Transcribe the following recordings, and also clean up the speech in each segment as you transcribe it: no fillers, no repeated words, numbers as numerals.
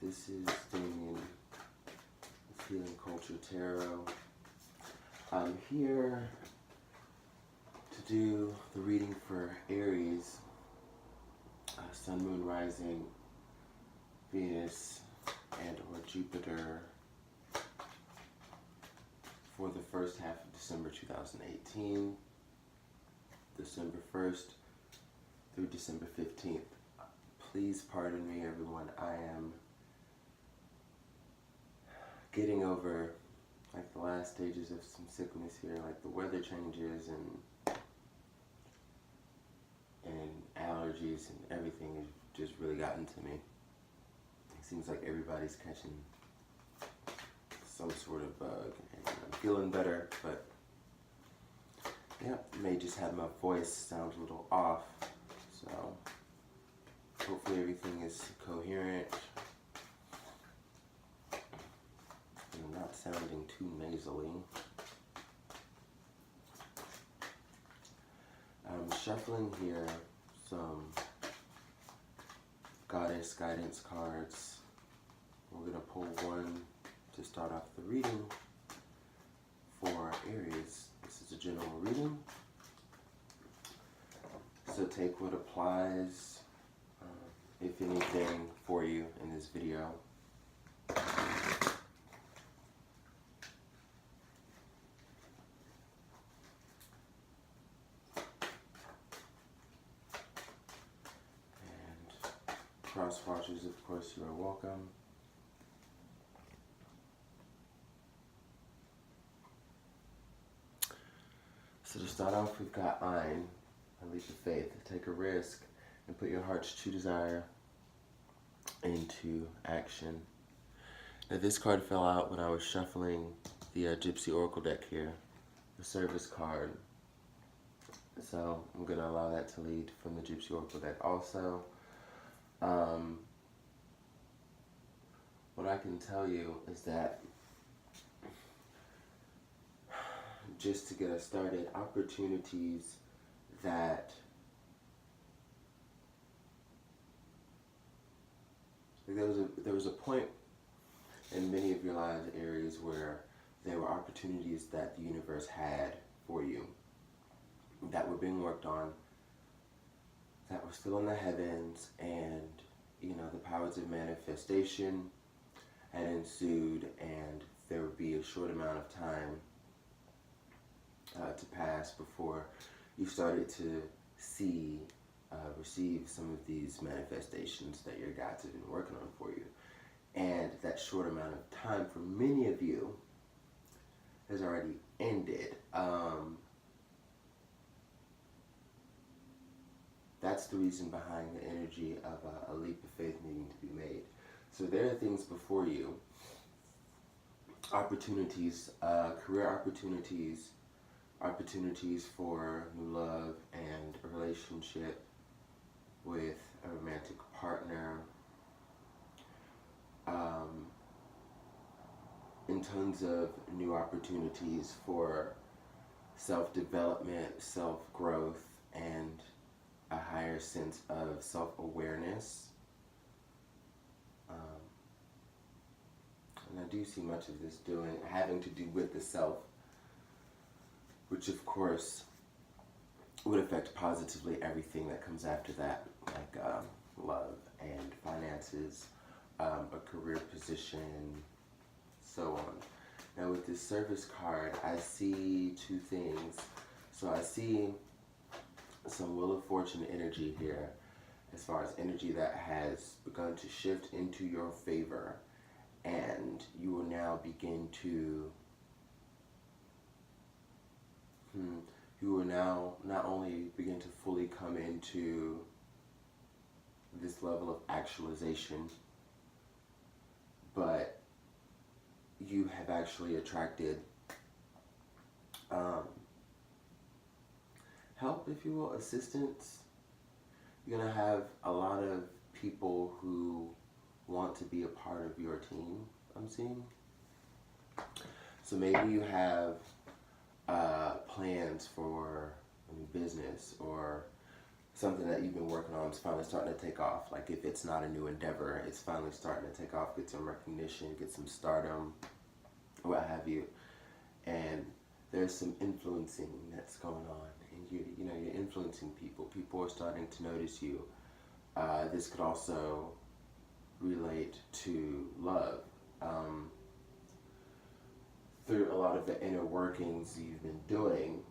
This is Damion with Healing Culture Tarot. I'm here to do the reading for Aries, Sun, Moon, Rising, Venus, and or Jupiter for the first half of December 2018, December 1st through December 15th. Please pardon me, everyone. I am getting over like the last stages of some sickness here, like the weather changes and allergies and everything has just really gotten to me. It seems like everybody's catching some sort of bug, and I'm feeling better, but yeah, may just have my voice sound a little off, so hopefully everything is coherent and not sounding too nasally. I'm shuffling here some goddess guidance cards. We're going to pull one to start off the reading for Aries. This is a general reading, so take what applies, if anything, for you in this video. Cross watchers, of course, you are welcome. So to start off, we've got Ein, a leap of faith. Take a risk and put your heart's true desire into action. Now this card fell out when I was shuffling the Gypsy Oracle deck here, the service card. So I'm going to allow that to lead from the Gypsy Oracle deck also. What I can tell you is that, just to get us started, opportunities that there was a point in many of your lives, Aries, where there were opportunities that the universe had for you that were being worked on, that were still in the heavens, and you know, the powers of manifestation had ensued, and there would be a short amount of time to pass before you started to see, receive some of these manifestations that your guides have been working on for you. And that short amount of time for many of you has already ended. That's the reason behind the energy of a leap of faith needing to be made. So there are things before you, opportunities, career opportunities, opportunities for new love and a relationship with a romantic partner, and tons of new opportunities for self-development, self-growth, and a higher sense of self-awareness. And I do see much of this having to do with the self, which of course would affect positively everything that comes after that, like love and finances, a career position, so on. Now with this service card, I see two things. So I see some Wheel of Fortune energy here, as far as energy that has begun to shift into your favor, and you will now begin to you will now not only begin to fully come into this level of actualization, but you have actually attracted help, if you will, assistance. You're going to have a lot of people who want to be a part of your team, I'm seeing. So maybe you have plans for a new business or something that you've been working on is finally starting to take off. Like if it's not a new endeavor, it's finally starting to take off, get some recognition, get some stardom, what have you. And there's some influencing that's going on, and you're influencing people. People are starting to notice you. This could also relate to love. Through a lot of the inner workings you've been doing,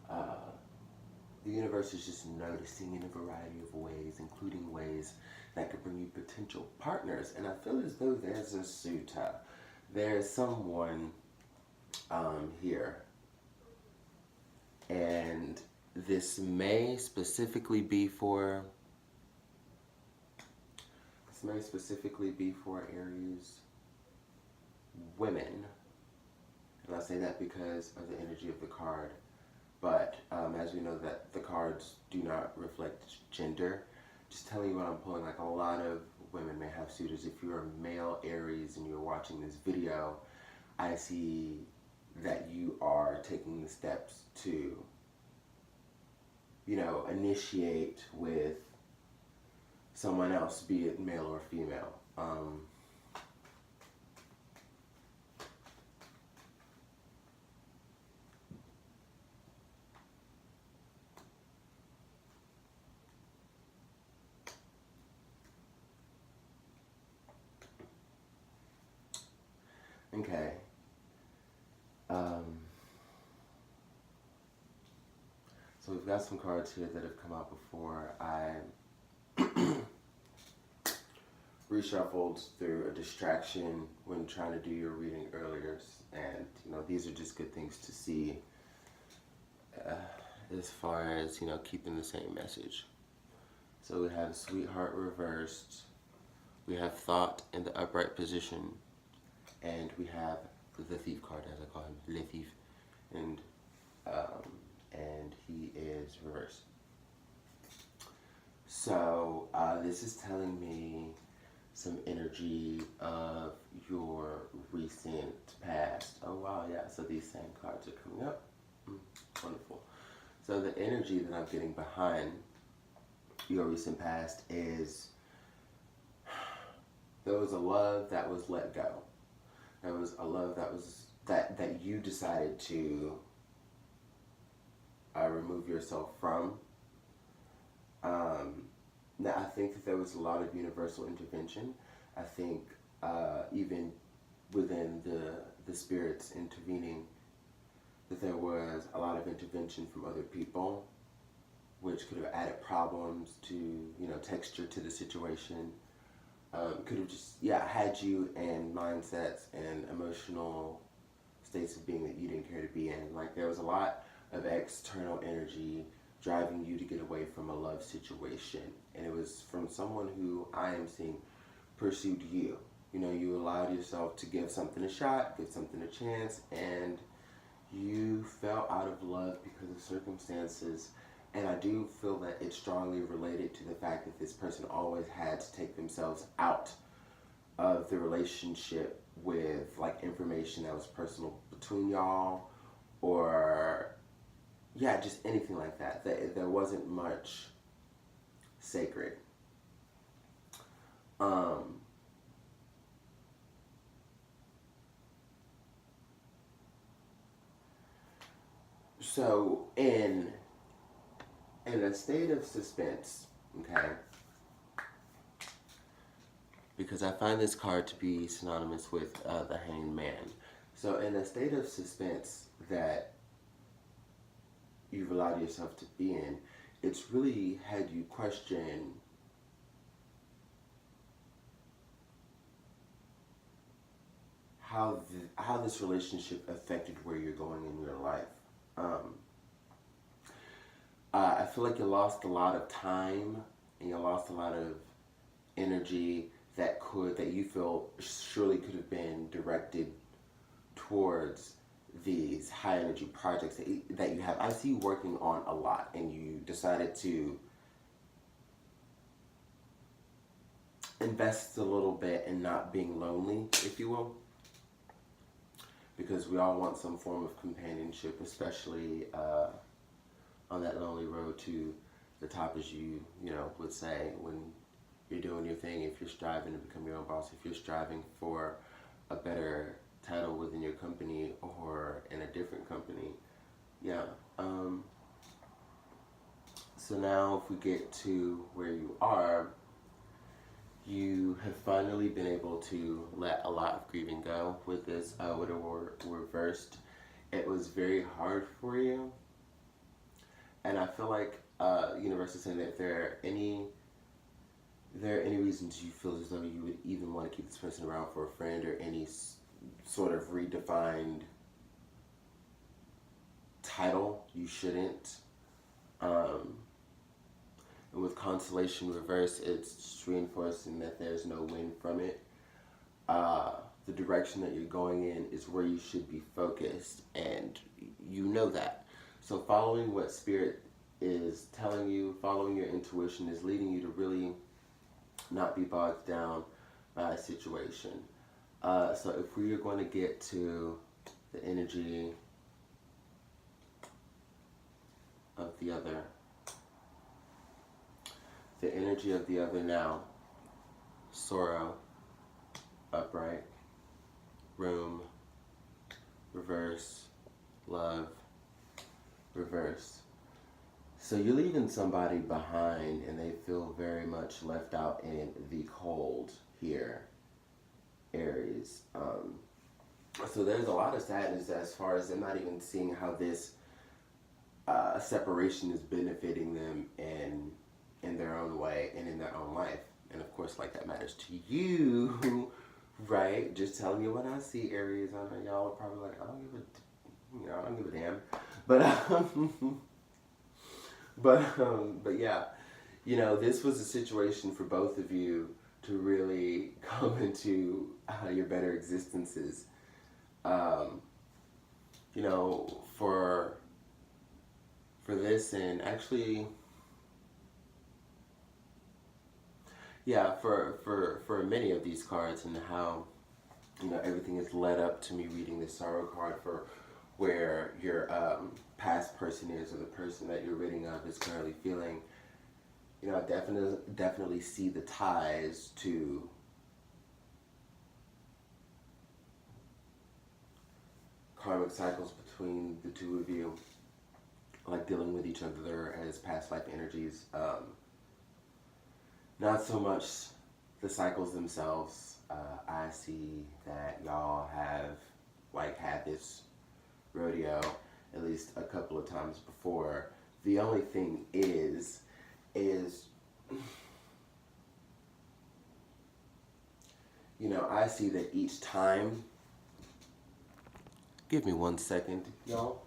the universe is just noticing in a variety of ways, including ways that could bring you potential partners. And I feel as though there's a suitor. There's someone here. And this may specifically be for Aries women. And I say that because of the energy of the card. But as we know that the cards do not reflect gender, just telling you what I'm pulling, like a lot of women may have suitors. If you're a male Aries and you're watching this video, I see that you are taking the steps to, initiate with someone else, be it male or female. Okay. So we've got some cards here that have come out before. I reshuffled through a distraction when trying to do your reading earlier, and these are just good things to see as far as keeping the same message. So we have Sweetheart reversed, we have Thought in the upright position, and we have the Thief card, as I call him, Le Thief, and he is reversed. So this is telling me some energy of your recent past. Oh wow, yeah, so these same cards are coming up. Wonderful. So the energy that I'm getting behind your recent past is there was a love that was let go. There was a love that you decided to remove yourself from. Now, I think that there was a lot of universal intervention. I think even within the spirits intervening, that there was a lot of intervention from other people, which could have added problems to, texture to the situation. Could have just, had you in mindsets and emotional states of being that you didn't care to be in. Like, there was a lot of external energy driving you to get away from a love situation. And it was from someone who I am seeing pursued you. You allowed yourself to give something a shot, give something a chance, and you fell out of love because of circumstances. And I do feel that it's strongly related to the fact that this person always had to take themselves out of the relationship with information that was personal between y'all, or just anything like that. There wasn't much sacred. So in a state of suspense, okay, because I find this card to be synonymous with the Hanged Man. So in a state of suspense that you've allowed yourself to be in, it's really had you question how this relationship affected where you're going in your life. I feel like you lost a lot of time and you lost a lot of energy that you feel surely could have been directed towards these high energy projects that you have. I see you working on a lot, and you decided to invest a little bit in not being lonely, if you will, because we all want some form of companionship, especially on that lonely road to the top, as you know, would say, when you're doing your thing, if you're striving to become your own boss, if you're striving for a better title within your company or in a different company. Yeah. So now if we get to where you are, you have finally been able to let a lot of grieving go with this Widow reversed. It was very hard for you. And I feel like universe is saying that if there are any reasons you feel as though you would even want to keep this person around for a friend, or any sort of redefined title, you shouldn't. And with constellation reverse, it's just reinforcing that there's no win from it. The direction that you're going in is where you should be focused, and you know that. So following what Spirit is telling you, following your intuition, is leading you to really not be bogged down by a situation. So if we are going to get to the energy of the other, now, sorrow, upright, room, reverse, love, reverse. So you're leaving somebody behind, and they feel very much left out in the cold here, Aries. So there's a lot of sadness as far as them not even seeing how this separation is benefiting them in their own way and in their own life. And of course, like, that matters to you, right? Just telling you what I see, Aries. I know y'all are probably like, I don't give a damn. But yeah, you know, this was a situation for both of you to really come into your better existences. You know, for this, and actually, yeah, for many of these cards, and how, you know, everything is led up to me reading this sorrow card for where your past person is, or the person that you're ridding of is currently feeling. You know, I definitely see the ties to karmic cycles between the two of you, like dealing with each other as past life energies. Not so much the cycles themselves. I see that y'all have, like, had this rodeo at least a couple of times before. The only thing is you know, I see that each time, give me 1 second, y'all.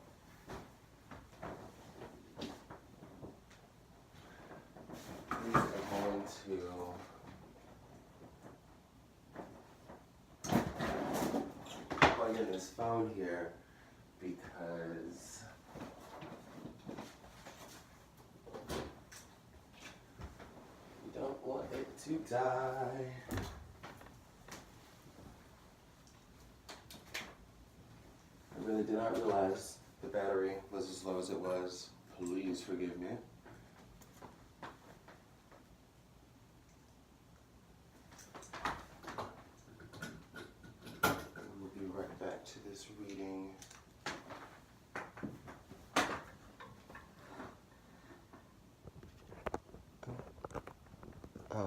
These are going to plug in this phone here, because we don't want it to die. I really did not realize the battery was as low as it was. Please forgive me. We'll be right back to this reading. Oh.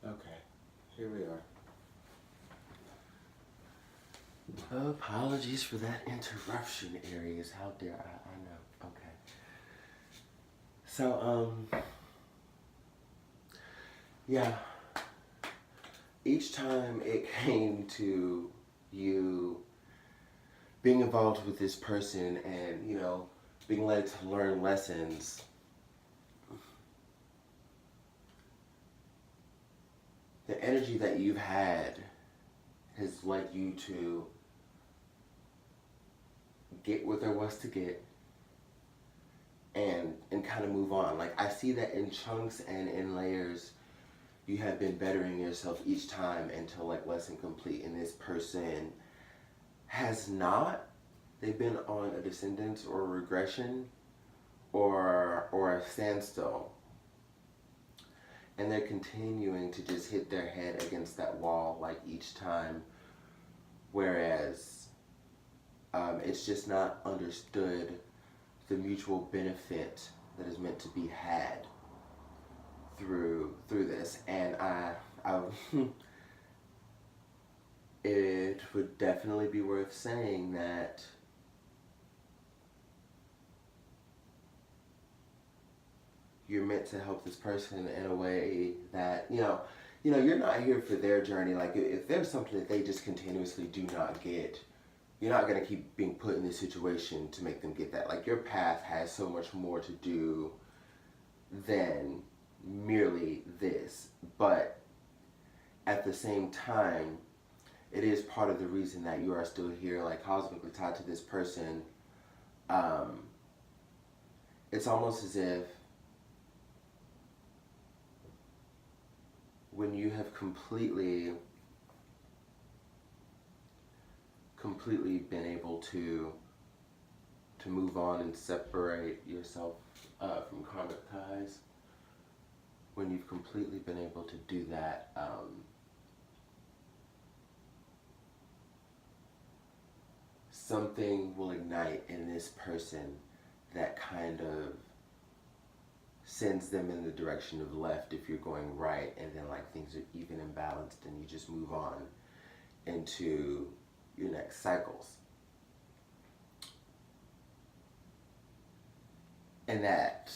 Okay, here we are. Apologies for that interruption, Aries. How dare I know. Okay. So, yeah. Each time it came to you being involved with this person and, you know, being led to learn lessons, the energy that you've had has led you to get what there was to get, and kind of move on. Like, I see that in chunks and in layers. You have been bettering yourself each time until like lesson complete, and this person has not. They've been on a descendance or a regression or a standstill, and they're continuing to just hit their head against that wall like each time, whereas it's just not understood the mutual benefit that is meant to be had through this. And I it would definitely be worth saying that you're meant to help this person in a way that, you're not here for their journey. Like, if there's something that they just continuously do not get, you're not going to keep being put in this situation to make them get that. Like, your path has so much more to do than merely this. But at the same time, it is part of the reason that you are still here, like, cosmically tied to this person. It's almost as if when you have completely been able to move on and separate yourself from karmic ties, when you've completely been able to do that, something will ignite in this person that kind of sends them in the direction of left if you're going right, and then like things are even imbalanced and you just move on into your next cycles. And that,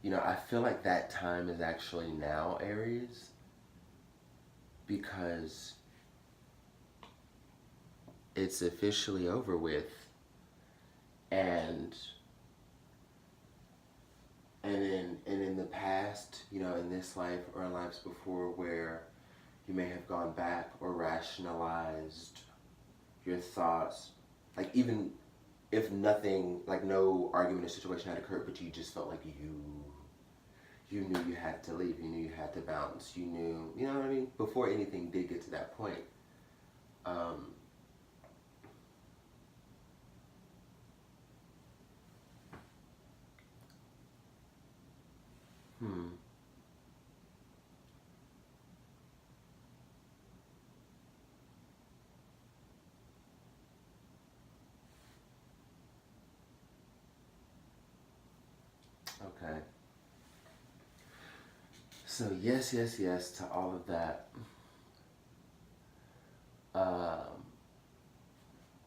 I feel like that time is actually now, Aries, because it's officially over with, and in the past, in this life or in lives before, where you may have gone back or rationalized your thoughts, like, even if nothing, like no argument or situation had occurred, but you just felt like you knew you had to leave, you knew you had to bounce, you knew, you know what I mean? Before anything did get to that point. Okay. So yes to all of that.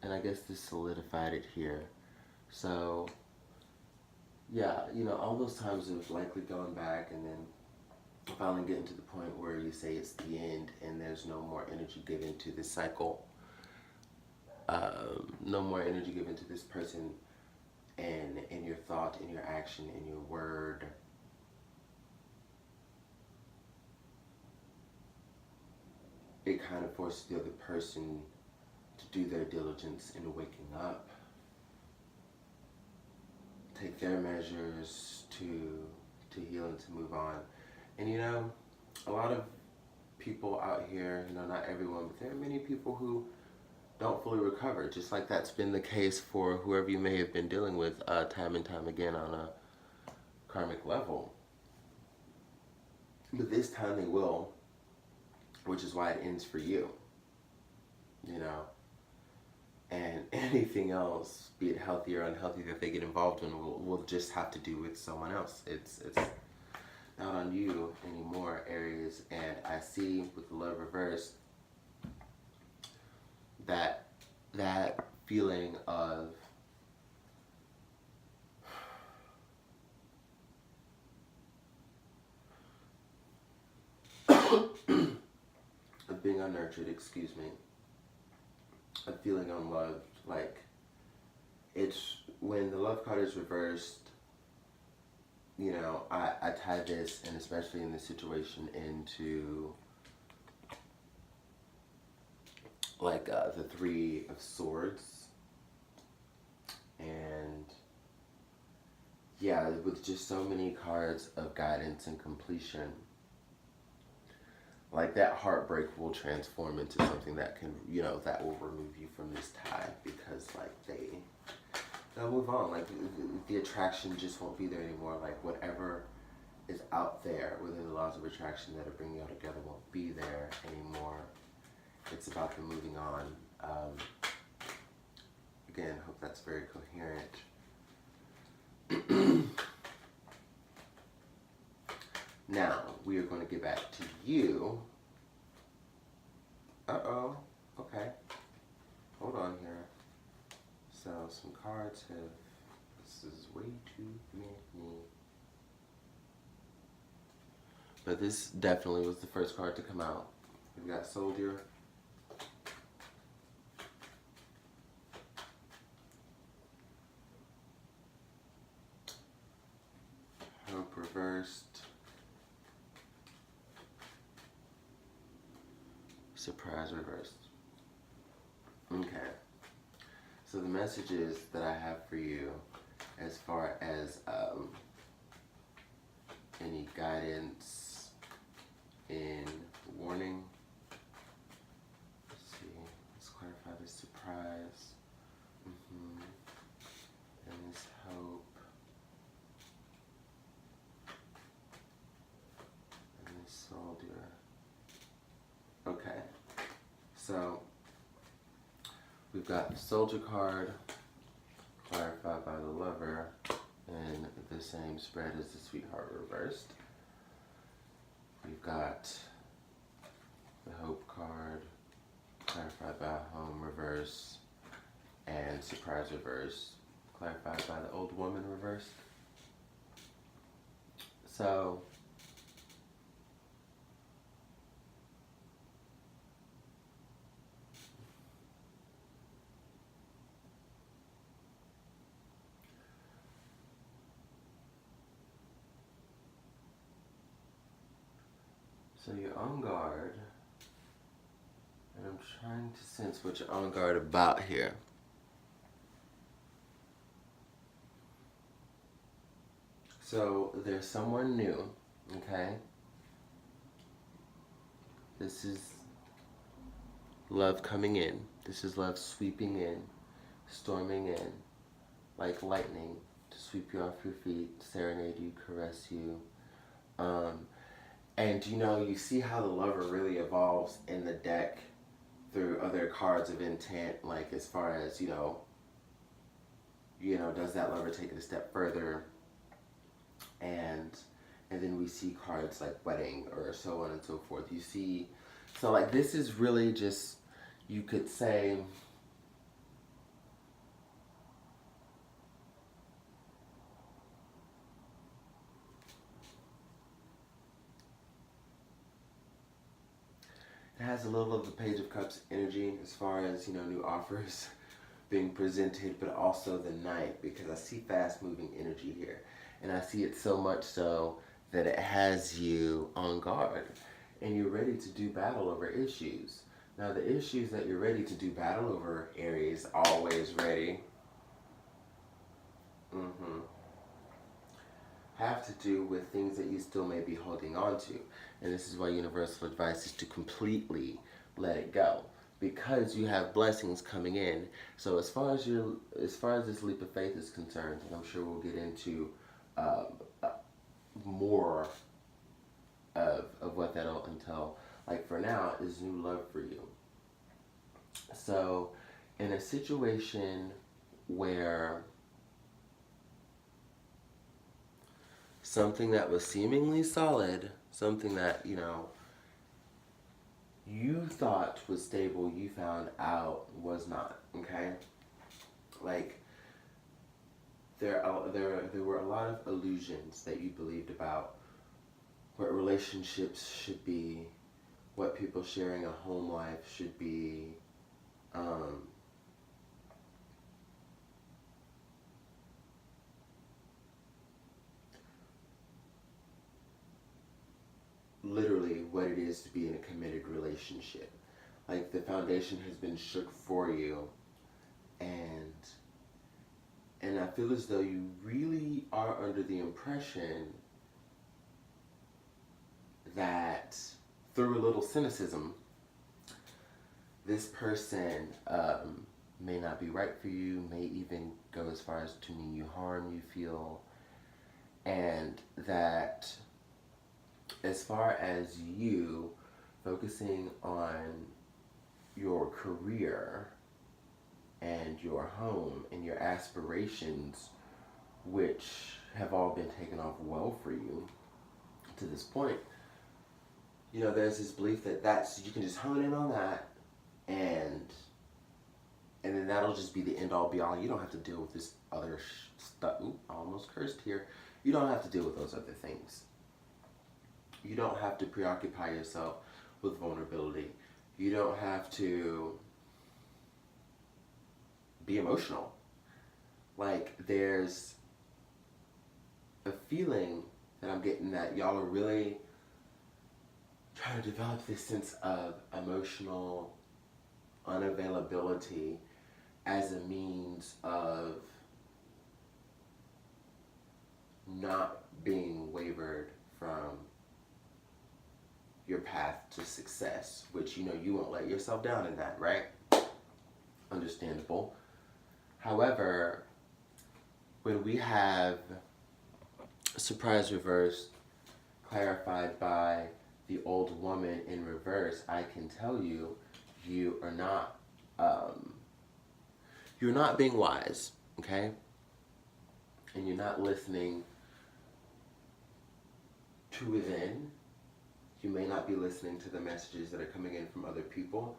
And I guess this solidified it here. So yeah, all those times of likely going back and then finally getting to the point where you say it's the end and there's no more energy given to this cycle, no more energy given to this person, and in your thought, in your action, in your word. It kind of forces the other person to do their diligence in waking up, take their measures to heal and to move on. And a lot of people out here, not everyone, but there are many people who don't fully recover, just like that's been the case for whoever you may have been dealing with time and time again on a karmic level. But this time they will, which is why it ends for you, and anything else, be it healthy or unhealthy, that they get involved in will just have to do with someone else. It's not on you anymore, Aries. And I see with the love reversed that feeling of being unnurtured, excuse me, of feeling unloved. Like, it's when the love card is reversed, I tie this, and especially in this situation, into like the Three of Swords. And yeah, with just so many cards of guidance and completion, like that heartbreak will transform into something that can, that will remove you from this tie, because like they'll move on. Like the attraction just won't be there anymore. Like whatever is out there within the laws of attraction that are bringing you all together won't be there anymore. It's about them moving on. Again, hope that's very coherent. Now, we are going to get back to you. Uh-oh. Okay. Hold on here. So, some cards have... This is way too many. But this definitely was the first card to come out. We've got Soldier. Hope reversed. Surprise reversed. Okay. So the messages that I have for you as far as any guidance in warning. Let's see. Let's clarify this surprise. And this hope. And this soldier. Okay. So we've got the Soldier card, clarified by the Lover, and the same spread as the Sweetheart reversed. We've got the Hope card, clarified by Home reverse, and Surprise reverse, clarified by the Old Woman reversed. So you're on guard, and I'm trying to sense what you're on guard about here. So there's someone new, okay? This is love coming in. This is love sweeping in, storming in, like lightning, to sweep you off your feet, serenade you, caress you. And you see how the Lover really evolves in the deck through other cards of intent, like as far as, does that Lover take it a step further? And then we see cards like wedding or so on and so forth. You see, so like this is really just, you could say, it has a little of the Page of Cups energy as far as, new offers being presented, but also the Knight, because I see fast moving energy here. And I see it so much so that it has you on guard and you're ready to do battle over issues. Now the issues that you're ready to do battle over, Aries, always ready, have to do with things that you still may be holding on to. And this is why universal advice is to completely let it go, because you have blessings coming in. So as far as this leap of faith is concerned, and I'm sure we'll get into more of what that'll entail. Like for now, is new love for you. So in a situation where something that was seemingly solid, something that, you thought was stable, you found out was not, okay? Like, there were a lot of illusions that you believed about what relationships should be, what people sharing a home life should be, literally what it is to be in a committed relationship. Like the foundation has been shook for you, and And I feel as though you really are under the impression that through a little cynicism, this person may not be right for you, may even go as far as to mean you harm, you feel, and that as far as you focusing on your career and your home and your aspirations, which have all been taken off well for you to this point, you know, there's this belief that you can just hone in on that, and then that'll just be the end all be all. You don't have to deal with this other stuff. Ooh, I almost cursed here. You don't have to deal with those other things. You don't have to preoccupy yourself with vulnerability. You don't have to be emotional. Like, there's a feeling that I'm getting that y'all are really trying to develop this sense of emotional unavailability as a means of not being wavered from your path to success, which, you know, you won't let yourself down in that, right? Understandable. However, when we have surprise reverse clarified by the old woman in reverse, I can tell you, you are not, you're not being wise, okay? And you're not listening to within. You may not be listening to the messages that are coming in from other people.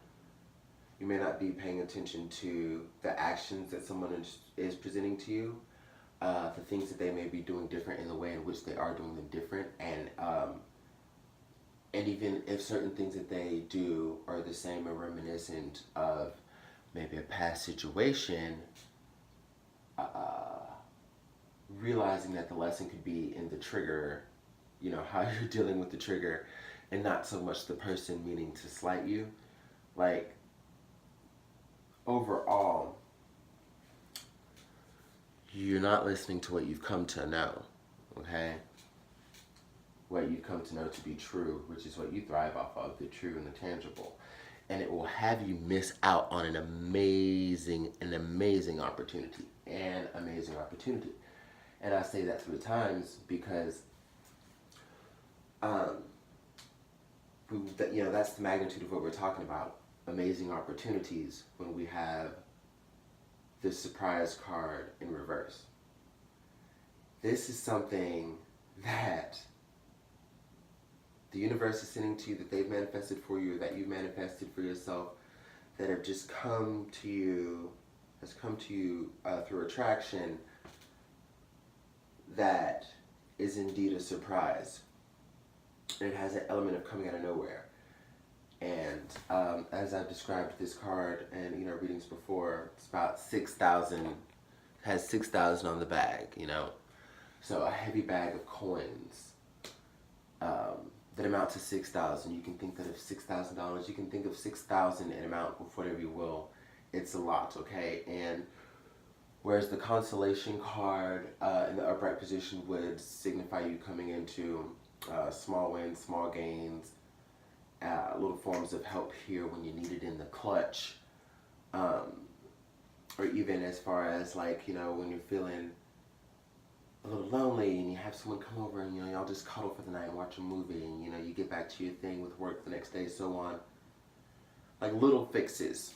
You may not be paying attention to the actions that someone is presenting to you, the things that they may be doing different in the way in which they are doing them different, and even if certain things that they do are the same or reminiscent of maybe a past situation, realizing that the lesson could be in the trigger, you know, how you're dealing with the trigger, and not so much the person meaning to slight you. Like, overall, you're not listening to what you've come to know, okay? What you've come to know to be true, which is what you thrive off of, the true and the tangible. And it will have you miss out on an amazing opportunity. And I say that 3 times because, you know, that's the magnitude of what we're talking about. Amazing opportunities when we have this surprise card in reverse. This is something that the universe is sending to you, that they've manifested for you, or that you've manifested for yourself, that have just come to you, through attraction, that is indeed a surprise. And it has an element of coming out of nowhere. And as I've described this card and, you know, readings before, it's about 6,000, has 6,000 on the bag, you know. So a heavy bag of coins that amount to 6,000. You can think that of $6,000. You can think of 6,000 in amount of whatever you will. It's a lot, okay? And whereas the consolation card in the upright position would signify you coming into small wins, small gains, little forms of help here when you need it in the clutch, or even as far as, like, you know, when you're feeling a little lonely and you have someone come over and, you know, y'all just cuddle for the night and watch a movie, and, you know, you get back to your thing with work the next day, so on. Like little fixes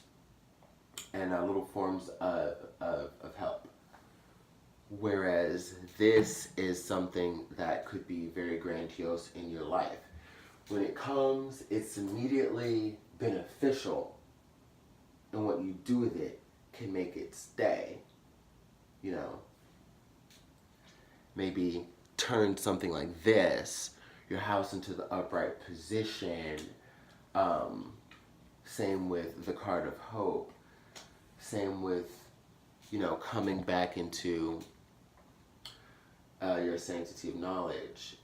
and little forms of help. Whereas this is something that could be very grandiose in your life. When it comes, it's immediately beneficial, and what you do with it can make it stay, you know. Maybe turn something like this, your house, into the upright position. Same with the card of hope. Same with, you know, coming back into your sanctity of knowledge.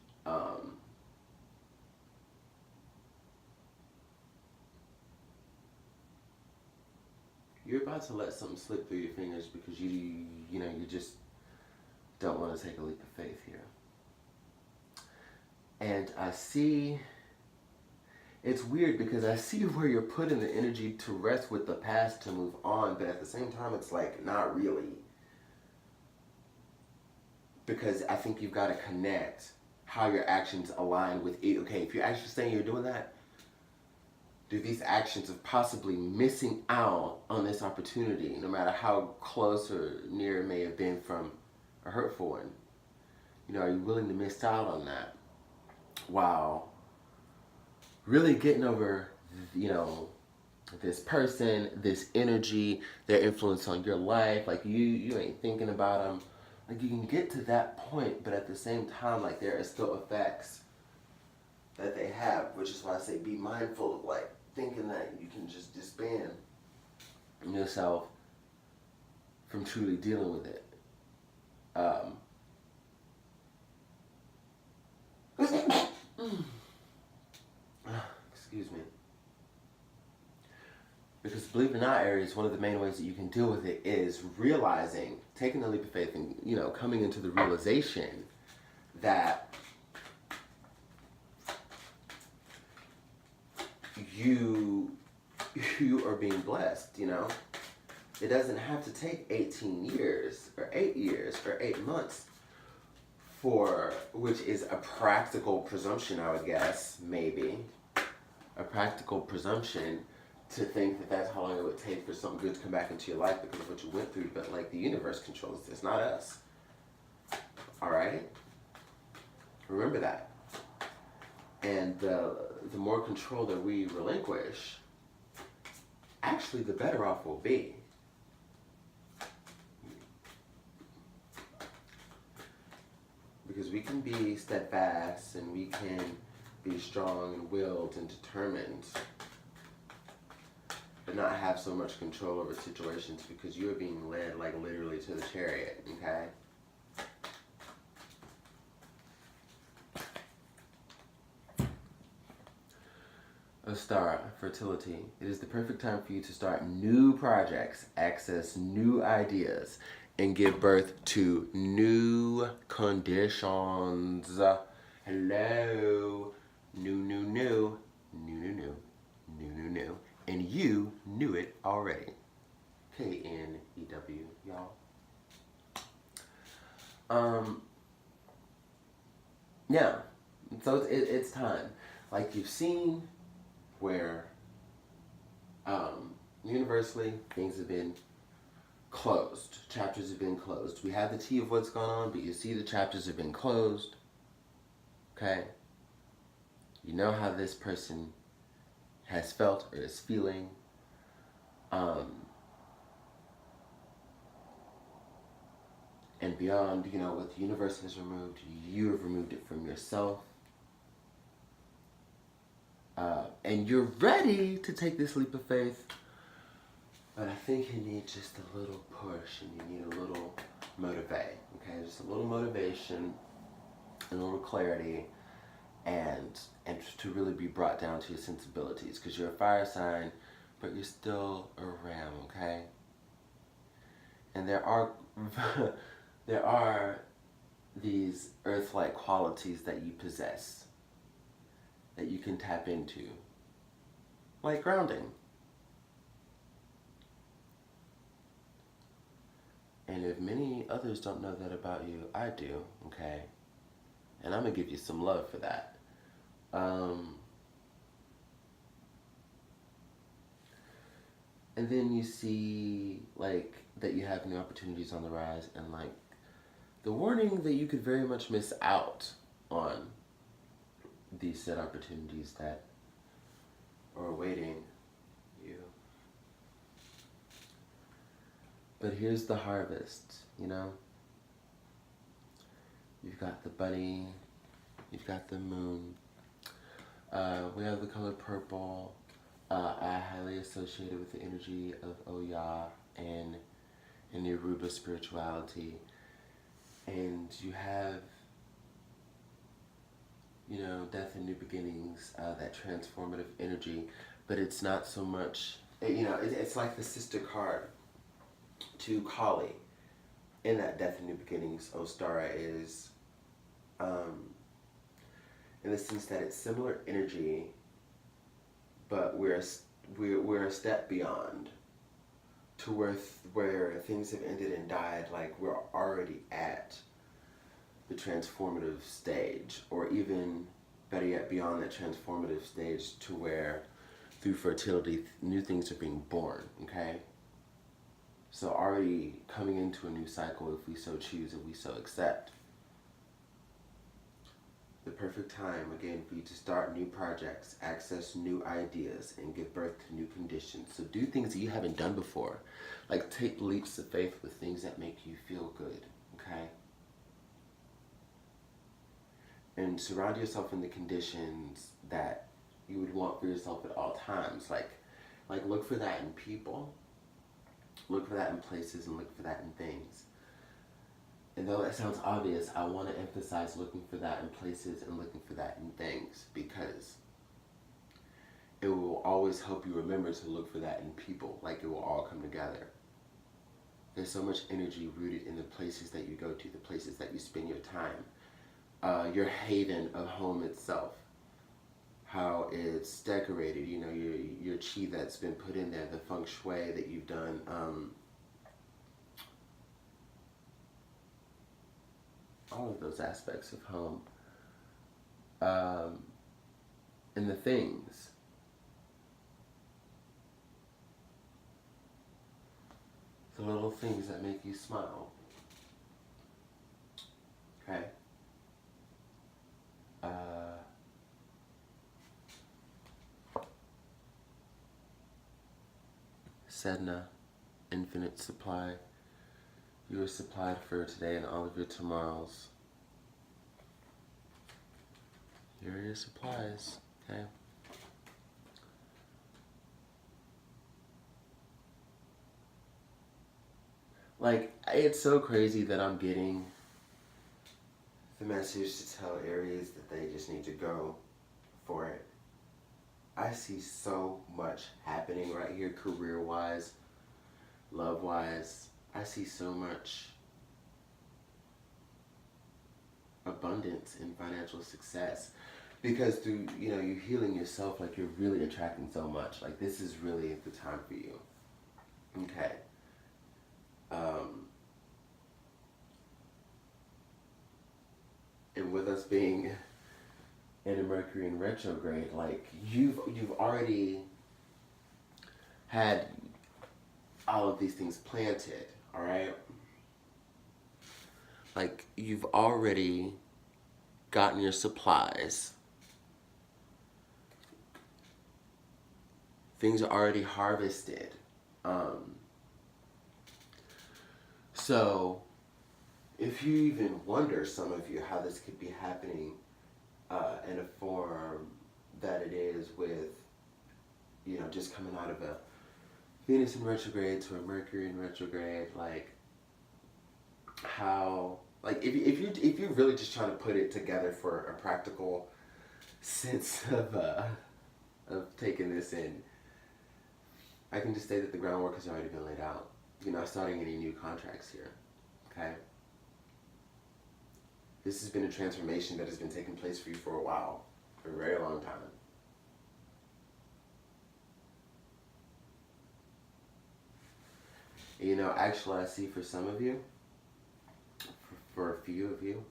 You're about to let something slip through your fingers because you just don't want to take a leap of faith here. And I see, it's weird because I see where you're putting the energy to rest with the past to move on, but at the same time, it's like, not really. Because I think you've got to connect how your actions align with it. Okay, if you're actually saying you're doing that, do these actions of possibly missing out on this opportunity, no matter how close or near it may have been from a hurtful one, are you willing to miss out on that while really getting over, this person, this energy, their influence on your life? Like you ain't thinking about them. Like you can get to that point, but at the same time, like there are still effects that they have, which is why I say be mindful of like thinking that you can just disband yourself from truly dealing with it. Excuse me. Because believe it or not, Aries, one of the main ways that you can deal with it is realizing, taking the leap of faith and, coming into the realization that you are being blessed, It doesn't have to take 18 years or 8 years or 8 months which is a practical presumption, I would guess, maybe. A practical presumption to think that that's how long it would take for something good to come back into your life because of what you went through, but like the universe controls this, not us. All right? Remember that. And the more control that we relinquish, actually the better off we'll be. Because we can be steadfast and we can be strong and willed and determined, but not have so much control over situations because you're being led like literally to the chariot, okay? A star, fertility. It is the perfect time for you to start new projects, access new ideas, and give birth to new conditions. Hello. New. And you knew it already. K-N-E-W, y'all. Yeah. So it's time. Like you've seen where universally things have been closed. Chapters have been closed. We have the tea of what's going on, but you see the chapters have been closed. Okay? You know how this person has felt or is feeling. And beyond, what the universe has removed, you have removed it from yourself. And you're ready to take this leap of faith. But I think you need just a little push and you need a little motivate, okay? Just a little motivation, a little clarity, and to really be brought down to your sensibilities. Because you're a fire sign, but you're still a ram, okay? And there are these earth-like qualities that you possess that you can tap into, like grounding. And if many others don't know that about you, I do, okay? And I'm going to give you some love for that. And then you see, like, that you have new opportunities on the rise and, like, the warning that you could very much miss out on these said opportunities that are awaiting you. But here's the harvest, You've got the bunny, you've got the moon. We have the color purple. I highly associate it with the energy of Oya and the Aruba spirituality. And you have, death and new beginnings, that transformative energy. But it's not so much, it's like the sister card to Kali in that Death and New Beginnings, Ostara is in the sense that it's similar energy, but we're a step beyond to where things have ended and died. Like, we're already at the transformative stage, or even better yet, beyond that transformative stage, to where through fertility new things are being born. Okay, so already coming into a new cycle, if we so choose and we so accept. The perfect time, again, for you to start new projects, access new ideas, and give birth to new conditions. So do things that you haven't done before. Like, take leaps of faith with things that make you feel good, okay? And surround yourself in the conditions that you would want for yourself at all times. Like look for that in people. Look for that in places, and look for that in things. And though that sounds obvious, I want to emphasize looking for that in places and looking for that in things, because it will always help you remember to look for that in people. Like, it will all come together. There's so much energy rooted in the places that you go to, the places that you spend your time. Your haven of home itself. How it's decorated, you know, your chi that's been put in there, the feng shui that you've done. All of those aspects of home, and the things. The little things that make you smile. Okay? Sedna, infinite supply. You are supplied for today and all of your tomorrows. Here are your supplies, okay? Like, it's so crazy that I'm getting the message to tell Aries that they just need to go for it. I see so much happening right here, career-wise, love-wise. I see so much abundance in financial success, because through, you know, you healing yourself, like, you're really attracting so much. Like, this is really the time for you. Okay. And with us being in a Mercury in retrograde, like, you've already had all of these things planted, all right? Like, you've already gotten your supplies. Things are already harvested. So, if you even wonder, some of you, how this could be happening in a form that it is with, you know, just coming out of a Venus in retrograde to a Mercury in retrograde, like, how, like, if you're really just trying to put it together for a practical sense of taking this in, I can just say that the groundwork has already been laid out. You're not starting any new contracts here, okay? This has been a transformation that has been taking place for you for a while, for a very long time. You know, actually, I see for some of you, for a few of you,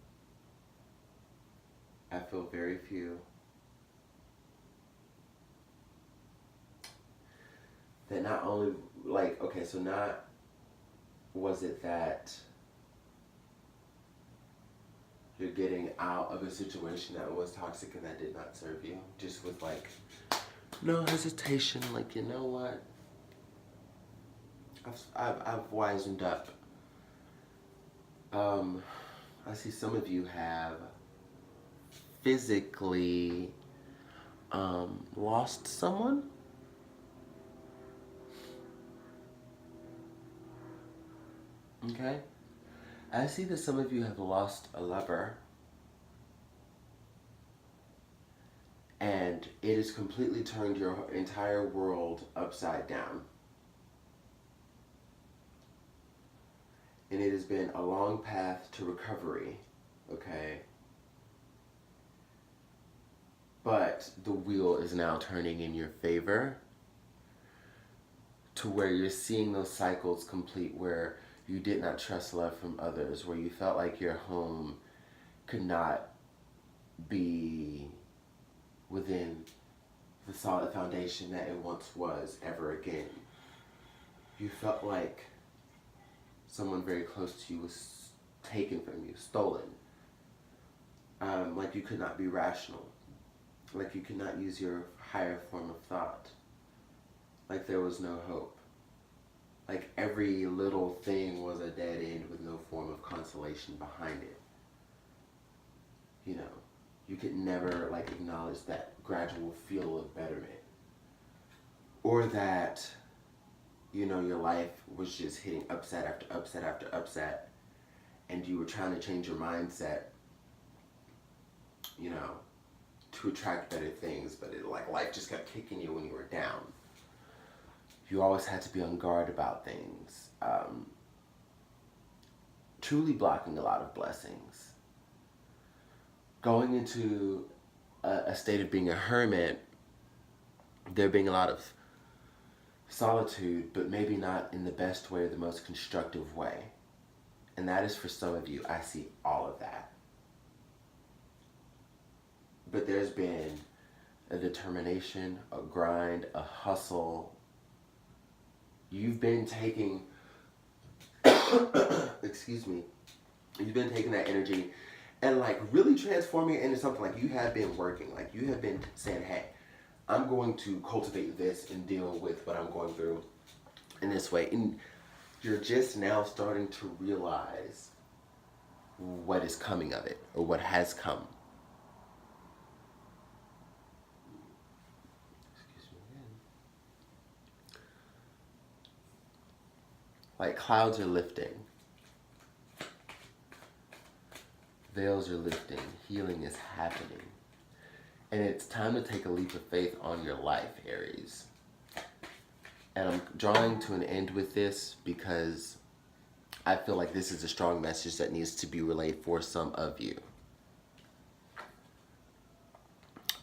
I feel very few, that not only, like, okay, so not was it that you're getting out of a situation that was toxic and that did not serve you, just with, like, no hesitation, like, you know what, I've wisened up. I see some of you have physically lost someone. Okay? I see that some of you have lost a lover, and it has completely turned your entire world upside down. And it has been a long path to recovery, okay? But the wheel is now turning in your favor to where you're seeing those cycles complete where you did not trust love from others, where you felt like your home could not be within the solid foundation that it once was ever again. You felt like someone very close to you was taken from you, stolen. Like you could not be rational. Like you could not use your higher form of thought. Like there was no hope. Like every little thing was a dead end with no form of consolation behind it. You know, you could never like acknowledge that gradual feel of betterment. Or that, you know, your life was just hitting upset after upset after upset, and you were trying to change your mindset, you know, to attract better things, but it, like life just kept kicking you when you were down. You always had to be on guard about things. Truly blocking a lot of blessings. Going into a state of being a hermit, there being a lot of solitude, but maybe not in the best way or the most constructive way. And that is for some of you. I see all of that. But there's been a determination, a grind, a hustle. You've been taking, excuse me, you've been taking that energy and like really transforming it into something. Like you have been working, like you have been saying, hey, I'm going to cultivate this and deal with what I'm going through in this way. And you're just now starting to realize what is coming of it, or what has come. Excuse me again. Like clouds are lifting. Veils are lifting. Healing is happening. And it's time to take a leap of faith on your life, Aries. And I'm drawing to an end with this because I feel like this is a strong message that needs to be relayed for some of you.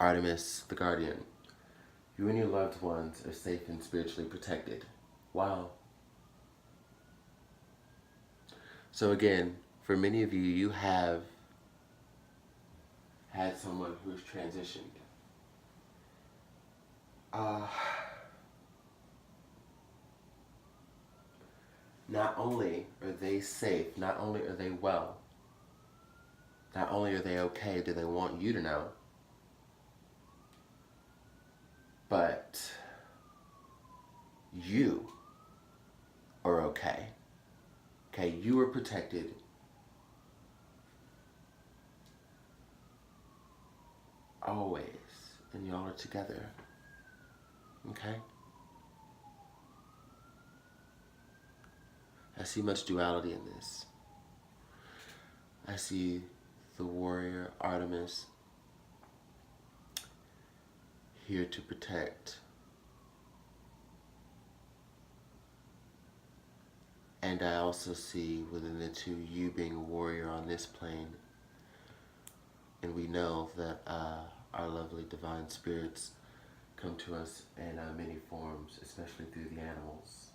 Artemis, the Guardian. You and your loved ones are safe and spiritually protected. Wow. So again, for many of you, you have had someone who's transitioned. Not only are they safe, not only are they well, not only are they okay, do they want you to know, but you are okay. Okay, you are protected. Always. And y'all are together. Okay? I see much duality in this. I see the warrior Artemis here to protect. And I also see within the two you being a warrior on this plane. And we know that our lovely divine spirits come to us in many forms, especially through the animals.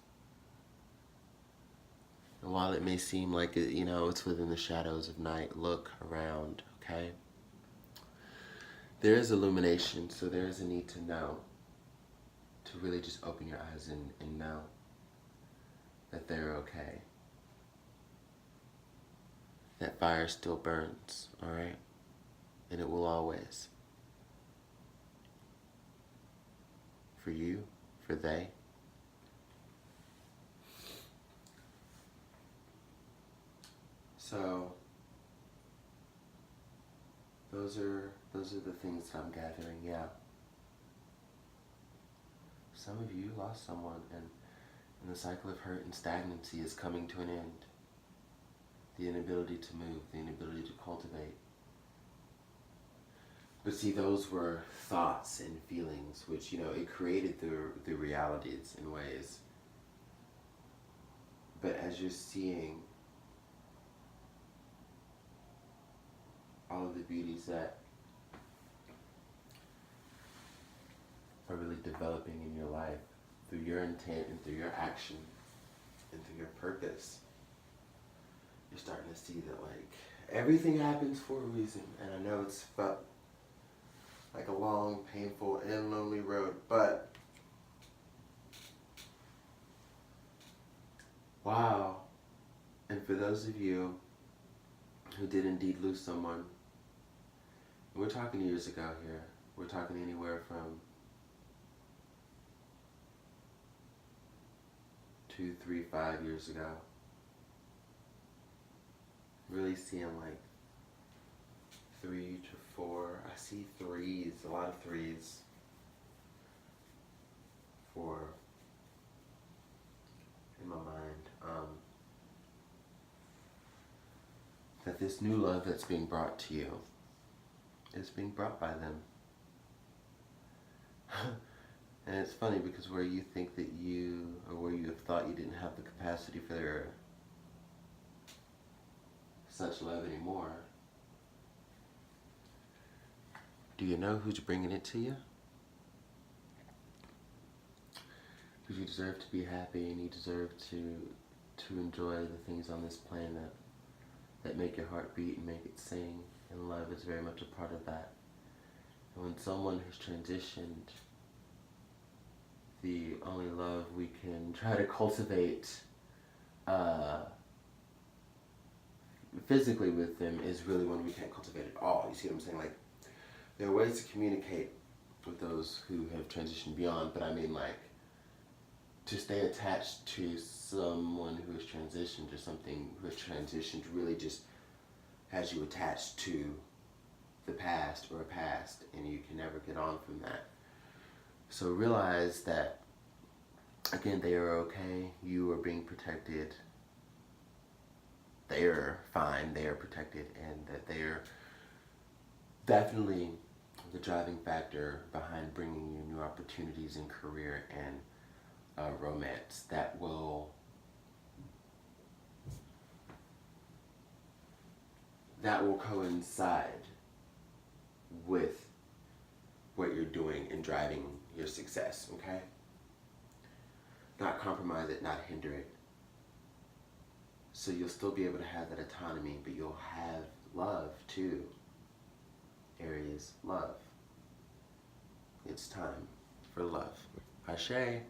And while it may seem like it, you know, it's within the shadows of night, look around, okay? There is illumination, so there is a need to know, to really just open your eyes and know that they're okay. That fire still burns, all right? And it will always. For you, for they. So those are the things that I'm gathering, yeah. Some of you lost someone, and the cycle of hurt and stagnancy is coming to an end. The inability to move, the inability to cultivate. But see, those were thoughts and feelings, which, you know, it created the realities in ways. But as you're seeing all of the beauties that are really developing in your life through your intent and through your action and through your purpose. You're starting to see that, like, everything happens for a reason. And I know it's felt like a long, painful, and lonely road, but wow. And for those of you who did indeed lose someone, we're talking years ago here. We're talking anywhere from 2, 3, 5 years ago. Really seeing like 3 to 4. I see threes, a lot of threes. 4 in my mind. That this new love that's being brought to you is being brought by them. And it's funny because where you think that you, or where you have thought you didn't have the capacity for such love anymore, do you know who's bringing it to you? Because you deserve to be happy, and you deserve to enjoy the things on this planet that make your heart beat and make it sing, and love is very much a part of that. And when someone has transitioned, the only love we can try to cultivate physically with them is really one we can't cultivate at all. You see what I'm saying? Like, there are ways to communicate with those who have transitioned beyond, but I mean, like, to stay attached to someone who has transitioned or something who has transitioned really just has you attached to the past or a past, and you can never get on from that. So realize that, again, they are okay, you are being protected, they are fine, they are protected, and that they are definitely the driving factor behind bringing you new opportunities in career and romance that will coincide with what you're doing and driving your success, okay? Not compromise it, not hinder it. So you'll still be able to have that autonomy, but you'll have love too. Aries, love. It's time for love. Ashe.